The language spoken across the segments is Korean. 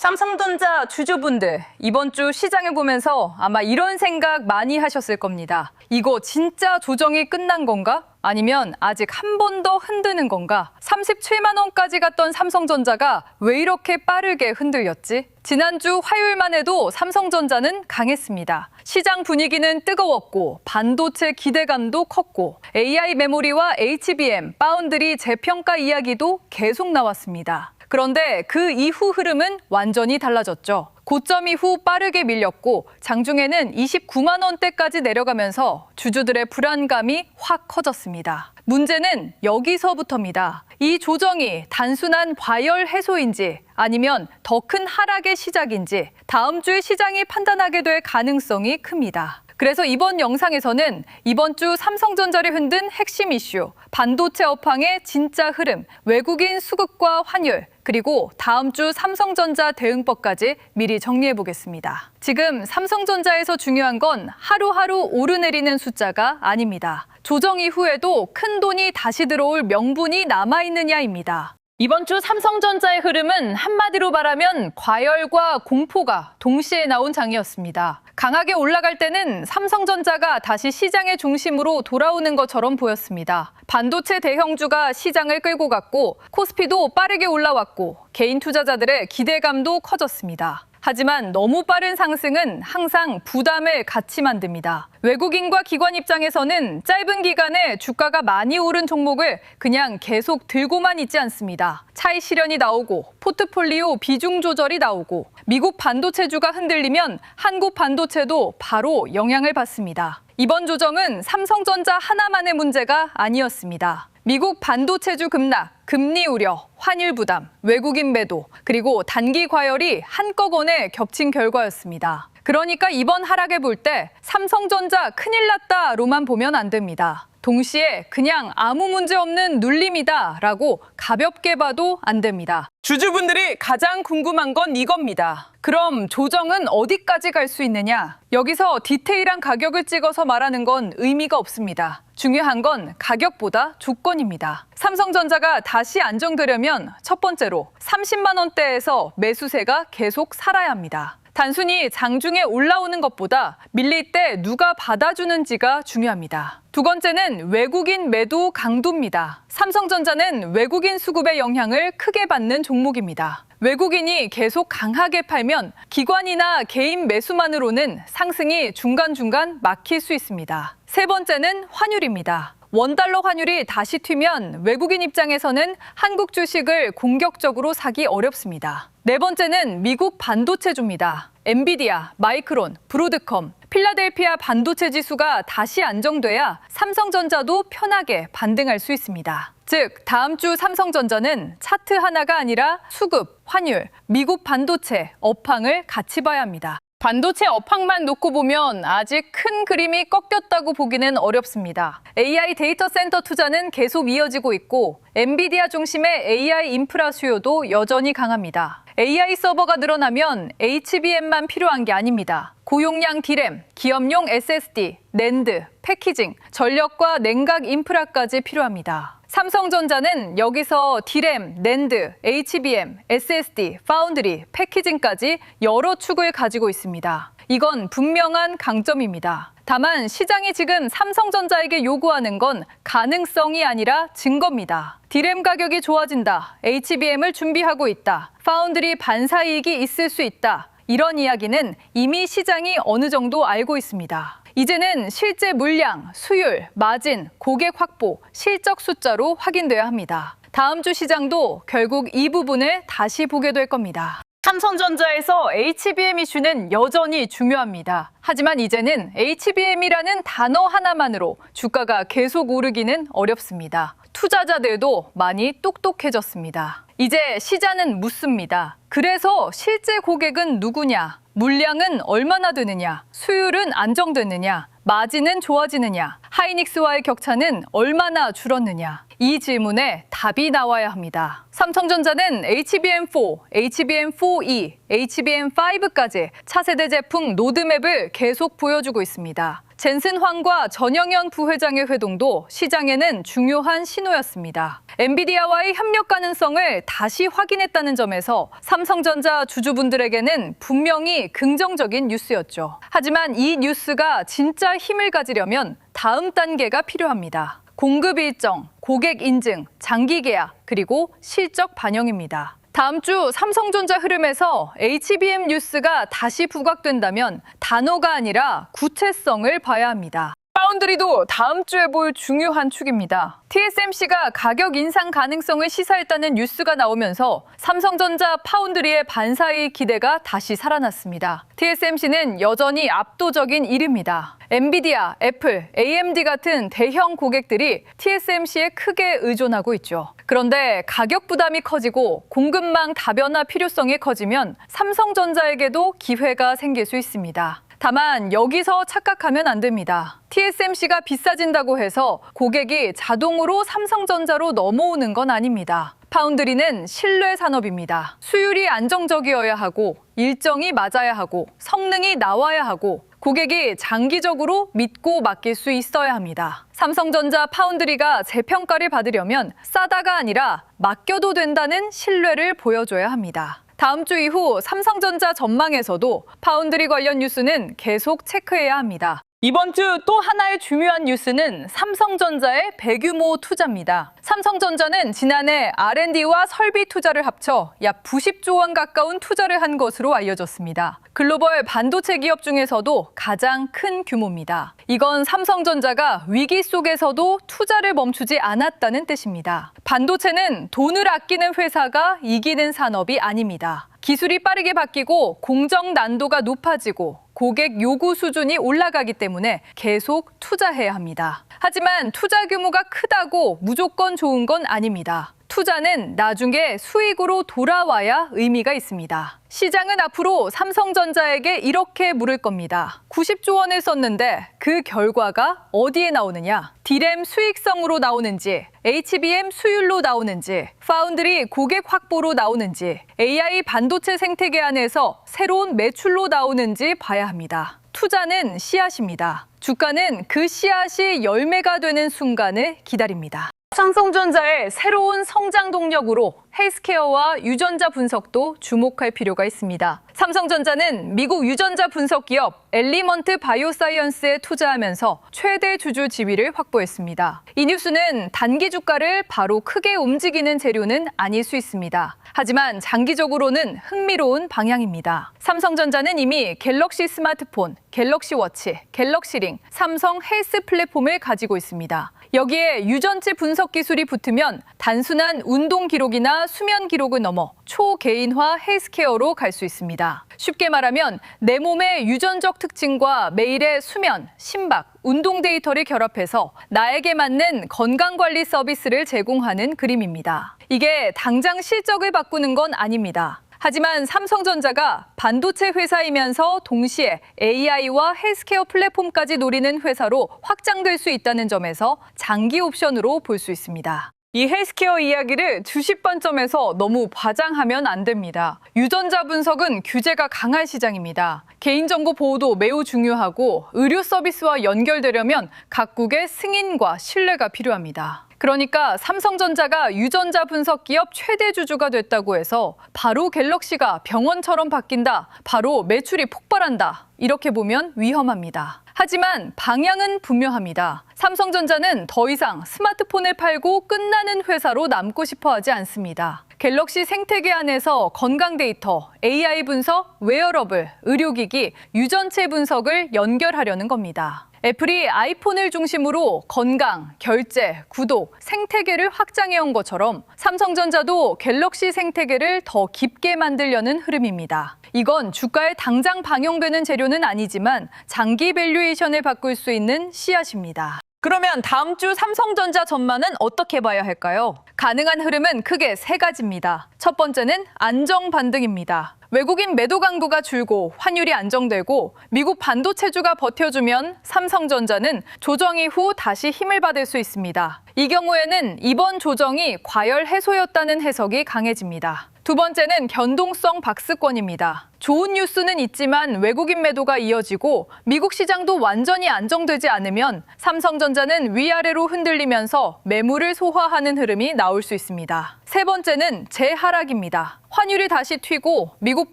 삼성전자 주주분들, 이번 주 시장을 보면서 아마 이런 생각 많이 하셨을 겁니다. 이거 진짜 조정이 끝난 건가? 아니면 아직 한 번 더 흔드는 건가? 37만 원까지 갔던 삼성전자가 왜 이렇게 빠르게 흔들렸지? 지난주 화요일만 해도 삼성전자는 강했습니다. 시장 분위기는 뜨거웠고 반도체 기대감도 컸고 AI 메모리와 HBM, 파운드리 재평가 이야기도 계속 나왔습니다. 그런데 그 이후 흐름은 완전히 달라졌죠. 고점 이후 빠르게 밀렸고 장중에는 29만 원대까지 내려가면서 주주들의 불안감이 확 커졌습니다. 문제는 여기서부터입니다. 이 조정이 단순한 과열 해소인지 아니면 더 큰 하락의 시작인지 다음 주에 시장이 판단하게 될 가능성이 큽니다. 그래서 이번 영상에서는 이번 주 삼성전자를 흔든 핵심 이슈, 반도체 업황의 진짜 흐름, 외국인 수급과 환율, 그리고 다음 주 삼성전자 대응법까지 미리 정리해 보겠습니다. 지금 삼성전자에서 중요한 건 하루하루 오르내리는 숫자가 아닙니다. 조정 이후에도 큰 돈이 다시 들어올 명분이 남아있느냐입니다. 이번 주 삼성전자의 흐름은 한마디로 말하면 과열과 공포가 동시에 나온 장이었습니다. 강하게 올라갈 때는 삼성전자가 다시 시장의 중심으로 돌아오는 것처럼 보였습니다. 반도체 대형주가 시장을 끌고 갔고 코스피도 빠르게 올라왔고 개인 투자자들의 기대감도 커졌습니다. 하지만 너무 빠른 상승은 항상 부담을 같이 만듭니다. 외국인과 기관 입장에서는 짧은 기간에 주가가 많이 오른 종목을 그냥 계속 들고만 있지 않습니다. 차익 실현이 나오고 포트폴리오 비중 조절이 나오고 미국 반도체주가 흔들리면 한국 반도체도 바로 영향을 받습니다. 이번 조정은 삼성전자 하나만의 문제가 아니었습니다. 미국 반도체주 급락, 금리 우려, 환율 부담, 외국인 매도, 그리고 단기 과열이 한꺼번에 겹친 결과였습니다. 그러니까 이번 하락을 볼 때 삼성전자 큰일 났다로만 보면 안 됩니다. 동시에 그냥 아무 문제 없는 눌림이다라고 가볍게 봐도 안 됩니다. 주주분들이 가장 궁금한 건 이겁니다. 그럼 조정은 어디까지 갈 수 있느냐? 여기서 디테일한 가격을 찍어서 말하는 건 의미가 없습니다. 중요한 건 가격보다 조건입니다. 삼성전자가 다시 안정되려면 첫 번째로 30만 원대에서 매수세가 계속 살아야 합니다. 단순히 장중에 올라오는 것보다 밀릴 때 누가 받아주는지가 중요합니다. 두 번째는 외국인 매도 강도입니다. 삼성전자는 외국인 수급의 영향을 크게 받는 종목입니다. 외국인이 계속 강하게 팔면 기관이나 개인 매수만으로는 상승이 중간중간 막힐 수 있습니다. 세 번째는 환율입니다. 원달러 환율이 다시 튀면 외국인 입장에서는 한국 주식을 공격적으로 사기 어렵습니다. 네 번째는 미국 반도체주입니다. 엔비디아, 마이크론, 브로드컴, 필라델피아 반도체 지수가 다시 안정돼야 삼성전자도 편하게 반등할 수 있습니다. 즉, 다음 주 삼성전자는 차트 하나가 아니라 수급, 환율, 미국 반도체, 업황을 같이 봐야 합니다. 반도체 업황만 놓고 보면 아직 큰 그림이 꺾였다고 보기는 어렵습니다. AI 데이터 센터 투자는 계속 이어지고 있고 엔비디아 중심의 AI 인프라 수요도 여전히 강합니다. AI 서버가 늘어나면 HBM만 필요한 게 아닙니다. 고용량 D램, 기업용 SSD, 낸드, 패키징, 전력과 냉각 인프라까지 필요합니다. 삼성전자는 여기서 D램, 낸드, HBM, SSD, 파운드리, 패키징까지 여러 축을 가지고 있습니다. 이건 분명한 강점입니다. 다만 시장이 지금 삼성전자에게 요구하는 건 가능성이 아니라 증거입니다. D램 가격이 좋아진다, HBM을 준비하고 있다, 파운드리 반사이익이 있을 수 있다. 이런 이야기는 이미 시장이 어느 정도 알고 있습니다. 이제는 실제 물량, 수율, 마진, 고객 확보, 실적 숫자로 확인돼야 합니다. 다음 주 시장도 결국 이 부분을 다시 보게 될 겁니다. 삼성전자에서 HBM 이슈는 여전히 중요합니다. 하지만 이제는 HBM이라는 단어 하나만으로 주가가 계속 오르기는 어렵습니다. 투자자들도 많이 똑똑해졌습니다. 이제 시장은 묻습니다. 그래서 실제 고객은 누구냐? 물량은 얼마나 되느냐? 수율은 안정되느냐? 마진은 좋아지느냐? 하이닉스와의 격차는 얼마나 줄었느냐? 이 질문에 답이 나와야 합니다. 삼성전자는 HBM4, HBM4E, HBM5까지 차세대 제품 로드맵을 계속 보여주고 있습니다. 젠슨 황과 전영현 부회장의 회동도 시장에는 중요한 신호였습니다. 엔비디아와의 협력 가능성을 다시 확인했다는 점에서 삼성전자 주주분들에게는 분명히 긍정적인 뉴스였죠. 하지만 이 뉴스가 진짜 힘을 가지려면 다음 단계가 필요합니다. 공급 일정, 고객 인증, 장기 계약, 그리고 실적 반영입니다. 다음 주 삼성전자 흐름에서 HBM 뉴스가 다시 부각된다면 단어가 아니라 구체성을 봐야 합니다. 파운드리도 다음 주에 볼 중요한 축입니다. TSMC가 가격 인상 가능성을 시사했다는 뉴스가 나오면서 삼성전자 파운드리의 반사의 기대가 다시 살아났습니다. TSMC는 여전히 압도적인 1위입니다. 엔비디아, 애플, AMD 같은 대형 고객들이 TSMC에 크게 의존하고 있죠. 그런데 가격 부담이 커지고 공급망 다변화 필요성이 커지면 삼성전자에게도 기회가 생길 수 있습니다. 다만 여기서 착각하면 안 됩니다. TSMC가 비싸진다고 해서 고객이 자동으로 삼성전자로 넘어오는 건 아닙니다. 파운드리는 신뢰 산업입니다. 수율이 안정적이어야 하고 일정이 맞아야 하고 성능이 나와야 하고 고객이 장기적으로 믿고 맡길 수 있어야 합니다. 삼성전자 파운드리가 재평가를 받으려면 싸다가 아니라 맡겨도 된다는 신뢰를 보여줘야 합니다. 다음 주 이후 삼성전자 전망에서도 파운드리 관련 뉴스는 계속 체크해야 합니다. 이번 주 또 하나의 중요한 뉴스는 삼성전자의 대규모 투자입니다. 삼성전자는 지난해 R&D와 설비 투자를 합쳐 약 90조 원 가까운 투자를 한 것으로 알려졌습니다. 글로벌 반도체 기업 중에서도 가장 큰 규모입니다. 이건 삼성전자가 위기 속에서도 투자를 멈추지 않았다는 뜻입니다. 반도체는 돈을 아끼는 회사가 이기는 산업이 아닙니다. 기술이 빠르게 바뀌고 공정 난도가 높아지고 고객 요구 수준이 올라가기 때문에 계속 투자해야 합니다. 하지만 투자 규모가 크다고 무조건 좋은 건 아닙니다. 투자는 나중에 수익으로 돌아와야 의미가 있습니다. 시장은 앞으로 삼성전자에게 이렇게 물을 겁니다. 90조 원을 썼는데 그 결과가 어디에 나오느냐? D램 수익성으로 나오는지, HBM 수율로 나오는지, 파운드리 고객 확보로 나오는지, AI 반도체 생태계 안에서 새로운 매출로 나오는지 봐야 합니다. 투자는 씨앗입니다. 주가는 그 씨앗이 열매가 되는 순간을 기다립니다. 삼성전자의 새로운 성장 동력으로 헬스케어와 유전자 분석도 주목할 필요가 있습니다. 삼성전자는 미국 유전자 분석 기업 엘리먼트 바이오사이언스에 투자하면서 최대 주주 지위를 확보했습니다. 이 뉴스는 단기 주가를 바로 크게 움직이는 재료는 아닐 수 있습니다. 하지만 장기적으로는 흥미로운 방향입니다. 삼성전자는 이미 갤럭시 스마트폰, 갤럭시 워치, 갤럭시 링, 삼성 헬스 플랫폼을 가지고 있습니다. 여기에 유전체 분석 기술이 붙으면 단순한 운동 기록이나 수면 기록을 넘어 초개인화 헬스케어로 갈 수 있습니다. 쉽게 말하면 내 몸의 유전적 특징과 매일의 수면, 심박, 운동 데이터를 결합해서 나에게 맞는 건강관리 서비스를 제공하는 그림입니다. 이게 당장 실적을 바꾸는 건 아닙니다. 하지만 삼성전자가 반도체 회사이면서 동시에 AI와 헬스케어 플랫폼까지 노리는 회사로 확장될 수 있다는 점에서 장기 옵션으로 볼 수 있습니다. 이 헬스케어 이야기를 주식 관점에서 너무 과장하면 안 됩니다. 유전자 분석은 규제가 강한 시장입니다. 개인정보 보호도 매우 중요하고 의료 서비스와 연결되려면 각국의 승인과 신뢰가 필요합니다. 그러니까 삼성전자가 유전자 분석 기업 최대 주주가 됐다고 해서 바로 갤럭시가 병원처럼 바뀐다, 바로 매출이 폭발한다, 이렇게 보면 위험합니다. 하지만 방향은 분명합니다. 삼성전자는 더 이상 스마트폰을 팔고 끝나는 회사로 남고 싶어 하지 않습니다. 갤럭시 생태계 안에서 건강 데이터, AI 분석, 웨어러블, 의료기기, 유전체 분석을 연결하려는 겁니다. 애플이 아이폰을 중심으로 건강, 결제, 구독, 생태계를 확장해온 것처럼 삼성전자도 갤럭시 생태계를 더 깊게 만들려는 흐름입니다. 이건 주가에 당장 반영되는 재료는 아니지만 장기 밸류에이션을 바꿀 수 있는 씨앗입니다. 그러면 다음 주 삼성전자 전망은 어떻게 봐야 할까요? 가능한 흐름은 크게 세 가지입니다. 첫 번째는 안정 반등입니다. 외국인 매도 강도가 줄고 환율이 안정되고 미국 반도체주가 버텨주면 삼성전자는 조정 이후 다시 힘을 받을 수 있습니다. 이 경우에는 이번 조정이 과열 해소였다는 해석이 강해집니다. 두 번째는 변동성 박스권입니다. 좋은 뉴스는 있지만 외국인 매도가 이어지고 미국 시장도 완전히 안정되지 않으면 삼성전자는 위아래로 흔들리면서 매물을 소화하는 흐름이 나올 수 있습니다. 세 번째는 재하락입니다. 환율이 다시 튀고 미국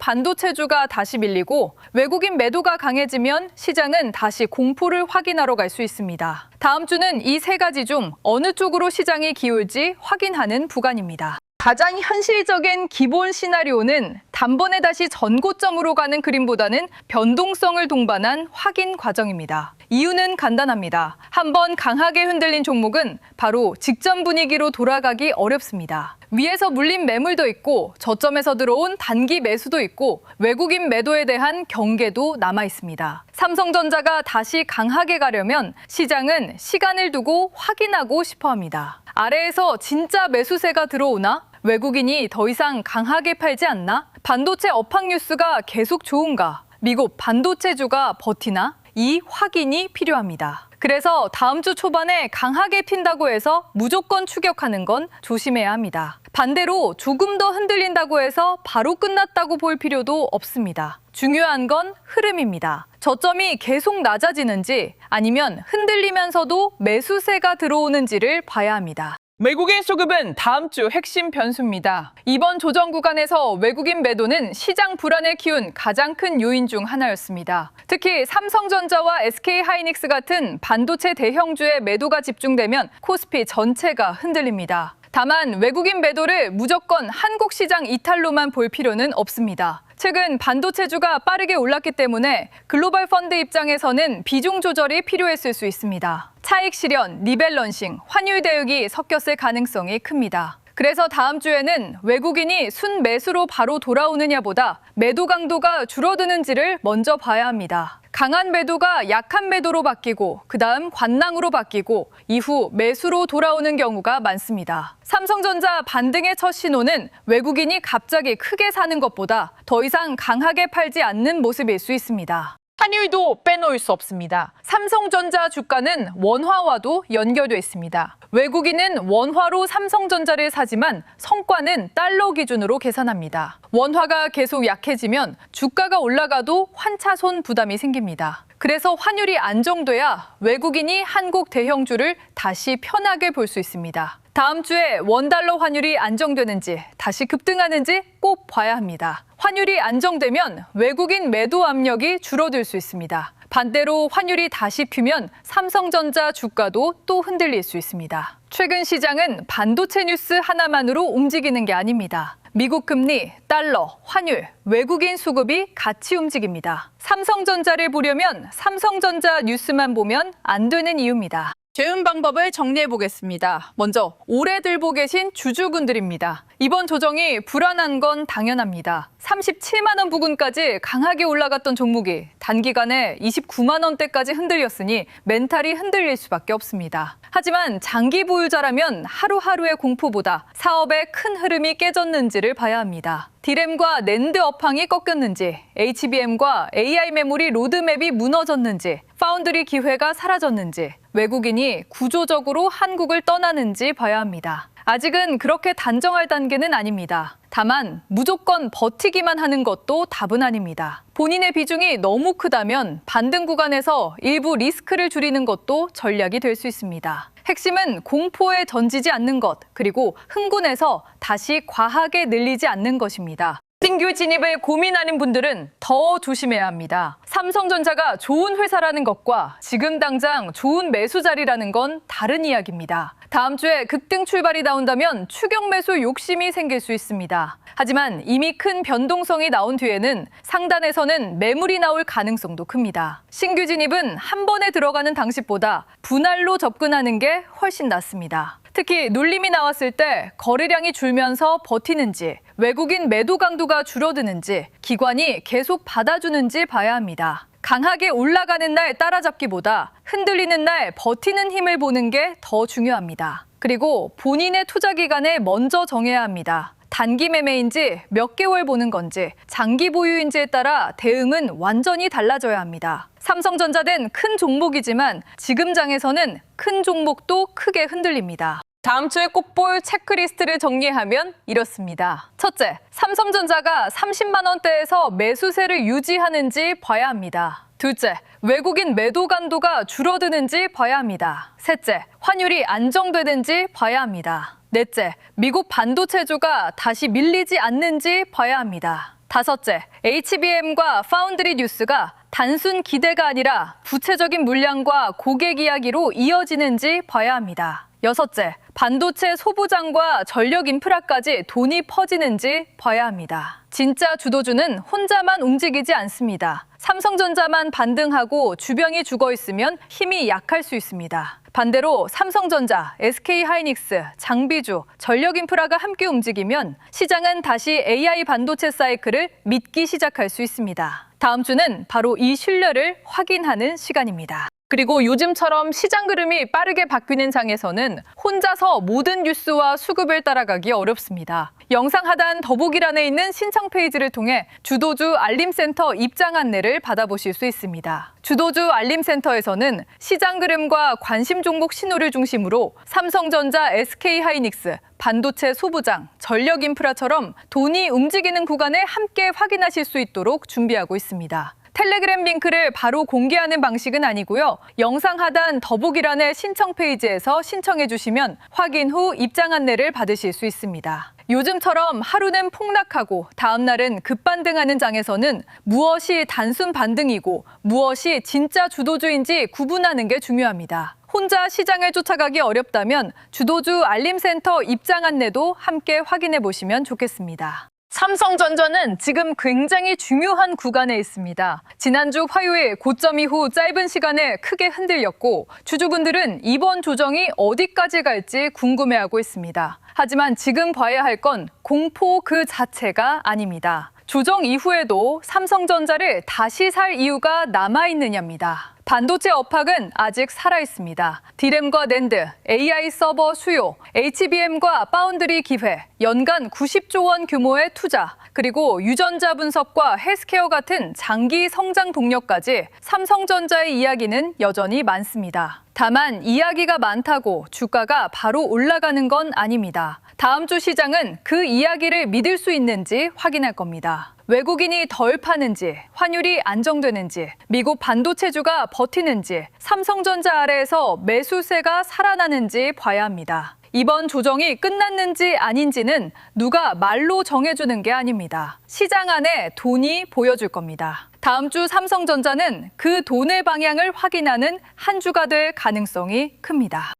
반도체주가 다시 밀리고 외국인 매도가 강해지면 시장은 다시 공포를 확인하러 갈 수 있습니다. 다음 주는 이 세 가지 중 어느 쪽으로 시장이 기울지 확인하는 구간입니다. 가장 현실적인 기본 시나리오는 단번에 다시 전고점으로 가는 그림보다는 변동성을 동반한 확인 과정입니다. 이유는 간단합니다. 한번 강하게 흔들린 종목은 바로 직전 분위기로 돌아가기 어렵습니다. 위에서 물린 매물도 있고 저점에서 들어온 단기 매수도 있고 외국인 매도에 대한 경계도 남아 있습니다. 삼성전자가 다시 강하게 가려면 시장은 시간을 두고 확인하고 싶어 합니다. 아래에서 진짜 매수세가 들어오나? 외국인이 더 이상 강하게 팔지 않나? 반도체 업황 뉴스가 계속 좋은가? 미국 반도체주가 버티나? 이 확인이 필요합니다. 그래서 다음 주 초반에 강하게 튄다고 해서 무조건 추격하는 건 조심해야 합니다. 반대로 조금 더 흔들린다고 해서 바로 끝났다고 볼 필요도 없습니다. 중요한 건 흐름입니다. 저점이 계속 낮아지는지 아니면 흔들리면서도 매수세가 들어오는지를 봐야 합니다. 외국인 수급은 다음 주 핵심 변수입니다. 이번 조정 구간에서 외국인 매도는 시장 불안을 키운 가장 큰 요인 중 하나였습니다. 특히 삼성전자와 SK하이닉스 같은 반도체 대형주의 매도가 집중되면 코스피 전체가 흔들립니다. 다만 외국인 매도를 무조건 한국 시장 이탈로만 볼 필요는 없습니다. 최근 반도체주가 빠르게 올랐기 때문에 글로벌 펀드 입장에서는 비중 조절이 필요했을 수 있습니다. 차익 실현, 리밸런싱, 환율 대응이 섞였을 가능성이 큽니다. 그래서 다음 주에는 외국인이 순매수로 바로 돌아오느냐보다 매도 강도가 줄어드는지를 먼저 봐야 합니다. 강한 매도가 약한 매도로 바뀌고 그다음 관낭으로 바뀌고 이후 매수로 돌아오는 경우가 많습니다. 삼성전자 반등의 첫 신호는 외국인이 갑자기 크게 사는 것보다 더 이상 강하게 팔지 않는 모습일 수 있습니다. 환율도 빼놓을 수 없습니다. 삼성전자 주가는 원화와도 연결돼 있습니다. 외국인은 원화로 삼성전자를 사지만 성과는 달러 기준으로 계산합니다. 원화가 계속 약해지면 주가가 올라가도 환차손 부담이 생깁니다. 그래서 환율이 안정돼야 외국인이 한국 대형주를 다시 편하게 볼 수 있습니다. 다음 주에 원달러 환율이 안정되는지 다시 급등하는지 꼭 봐야 합니다. 환율이 안정되면 외국인 매도 압력이 줄어들 수 있습니다. 반대로 환율이 다시 피면 삼성전자 주가도 또 흔들릴 수 있습니다. 최근 시장은 반도체 뉴스 하나만으로 움직이는 게 아닙니다. 미국 금리, 달러, 환율, 외국인 수급이 같이 움직입니다. 삼성전자를 보려면 삼성전자 뉴스만 보면 안 되는 이유입니다. 재운 방법을 정리해 보겠습니다. 먼저 오래 들고 계신 주주분들입니다. 이번 조정이 불안한 건 당연합니다. 37만 원 부근까지 강하게 올라갔던 종목이 단기간에 29만 원대까지 흔들렸으니 멘탈이 흔들릴 수밖에 없습니다. 하지만 장기 보유자라면 하루하루의 공포보다 사업의 큰 흐름이 깨졌는지를 봐야 합니다. 디램과 낸드 업황이 꺾였는지, HBM과 AI 메모리 로드맵이 무너졌는지, 파운드리 기회가 사라졌는지, 외국인이 구조적으로 한국을 떠나는지 봐야 합니다. 아직은 그렇게 단정할 단계는 아닙니다. 다만 무조건 버티기만 하는 것도 답은 아닙니다. 본인의 비중이 너무 크다면 반등 구간에서 일부 리스크를 줄이는 것도 전략이 될 수 있습니다. 핵심은 공포에 던지지 않는 것, 그리고 흥분해서 다시 과하게 늘리지 않는 것입니다. 신규 진입을 고민하는 분들은 더 조심해야 합니다. 삼성전자가 좋은 회사라는 것과 지금 당장 좋은 매수 자리라는 건 다른 이야기입니다. 다음 주에 급등 출발이 나온다면 추격 매수 욕심이 생길 수 있습니다. 하지만 이미 큰 변동성이 나온 뒤에는 상단에서는 매물이 나올 가능성도 큽니다. 신규 진입은 한 번에 들어가는 당시보다 분할로 접근하는 게 훨씬 낫습니다. 특히 눌림이 나왔을 때 거래량이 줄면서 버티는지, 외국인 매도 강도가 줄어드는지, 기관이 계속 받아주는지 봐야 합니다. 강하게 올라가는 날 따라잡기보다 흔들리는 날 버티는 힘을 보는 게 더 중요합니다. 그리고 본인의 투자 기간을 먼저 정해야 합니다. 단기 매매인지 몇 개월 보는 건지 장기 보유인지에 따라 대응은 완전히 달라져야 합니다. 삼성전자는 큰 종목이지만 지금 장에서는 큰 종목도 크게 흔들립니다. 다음 주에 꼭 볼 체크리스트를 정리하면 이렇습니다. 첫째, 삼성전자가 30만 원대에서 매수세를 유지하는지 봐야 합니다. 둘째, 외국인 매도 간도가 줄어드는지 봐야 합니다. 셋째, 환율이 안정되는지 봐야 합니다. 넷째, 미국 반도체주가 다시 밀리지 않는지 봐야 합니다. 다섯째, HBM과 파운드리 뉴스가 단순 기대가 아니라 구체적인 물량과 고객 이야기로 이어지는지 봐야 합니다. 여섯째, 반도체 소부장과 전력 인프라까지 돈이 퍼지는지 봐야 합니다. 진짜 주도주는 혼자만 움직이지 않습니다. 삼성전자만 반등하고 주변이 죽어 있으면 힘이 약할 수 있습니다. 반대로 삼성전자, SK하이닉스, 장비주, 전력 인프라가 함께 움직이면 시장은 다시 AI 반도체 사이클을 믿기 시작할 수 있습니다. 다음 주는 바로 이 신뢰를 확인하는 시간입니다. 그리고 요즘처럼 시장 흐름이 빠르게 바뀌는 장에서는 혼자서 모든 뉴스와 수급을 따라가기 어렵습니다. 영상 하단 더보기란에 있는 신청 페이지를 통해 주도주 알림센터 입장 안내를 받아보실 수 있습니다. 주도주 알림센터에서는 시장 흐름과 관심 종목 신호를 중심으로 삼성전자, SK하이닉스, 반도체 소부장, 전력 인프라처럼 돈이 움직이는 구간을 함께 확인하실 수 있도록 준비하고 있습니다. 텔레그램 링크를 바로 공개하는 방식은 아니고요. 영상 하단 더보기란의 신청 페이지에서 신청해 주시면 확인 후 입장 안내를 받으실 수 있습니다. 요즘처럼 하루는 폭락하고 다음 날은 급반등하는 장에서는 무엇이 단순 반등이고 무엇이 진짜 주도주인지 구분하는 게 중요합니다. 혼자 시장을 쫓아가기 어렵다면 주도주 알림센터 입장 안내도 함께 확인해 보시면 좋겠습니다. 삼성전자는 지금 굉장히 중요한 구간에 있습니다. 지난주 화요일 고점 이후 짧은 시간에 크게 흔들렸고 주주분들은 이번 조정이 어디까지 갈지 궁금해하고 있습니다. 하지만 지금 봐야 할 건 공포 그 자체가 아닙니다. 조정 이후에도 삼성전자를 다시 살 이유가 남아있느냐입니다. 반도체 업황은 아직 살아있습니다. D램과 낸드, AI 서버 수요, HBM과 파운드리 기회, 연간 90조 원 규모의 투자, 그리고 유전자 분석과 헬스케어 같은 장기 성장 동력까지 삼성전자의 이야기는 여전히 많습니다. 다만 이야기가 많다고 주가가 바로 올라가는 건 아닙니다. 다음 주 시장은 그 이야기를 믿을 수 있는지 확인할 겁니다. 외국인이 덜 파는지, 환율이 안정되는지, 미국 반도체주가 버티는지, 삼성전자 아래에서 매수세가 살아나는지 봐야 합니다. 이번 조정이 끝났는지 아닌지는 누가 말로 정해주는 게 아닙니다. 시장 안에 돈이 보여줄 겁니다. 다음 주 삼성전자는 그 돈의 방향을 확인하는 한 주가 될 가능성이 큽니다.